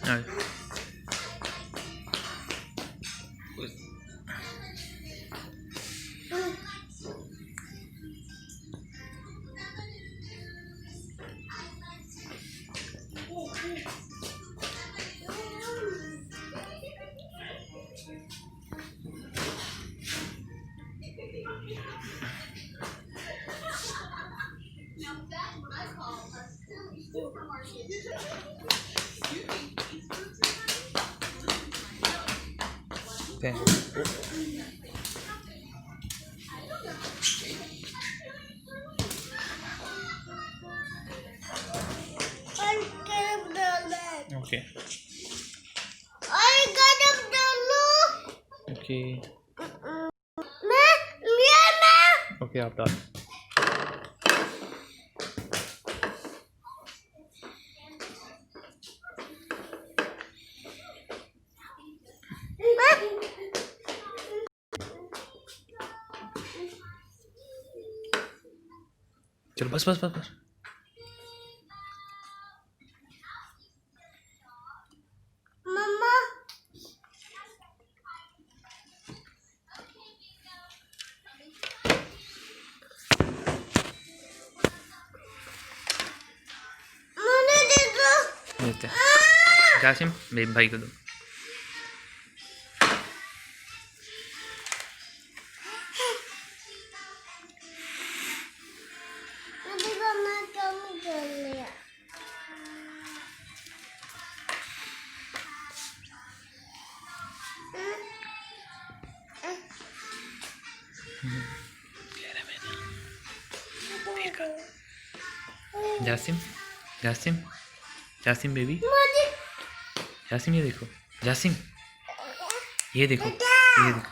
Alright. Okay. Okay. Okay. Okay, आप डाल. चलो बस बस बस बस. देते हैं. जासिम मेरे भाई को दो. जासिम जासिम जासिम बेबी. जासिम ये देखो. जासिम ये देखो. ये देखो.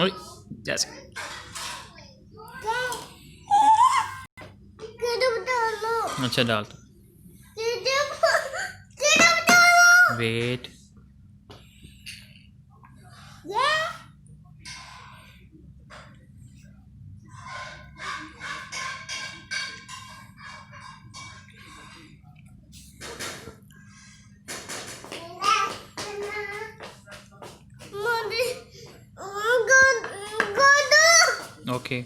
ओए जासिम. अच्छा डाल दो. वेट. Okay.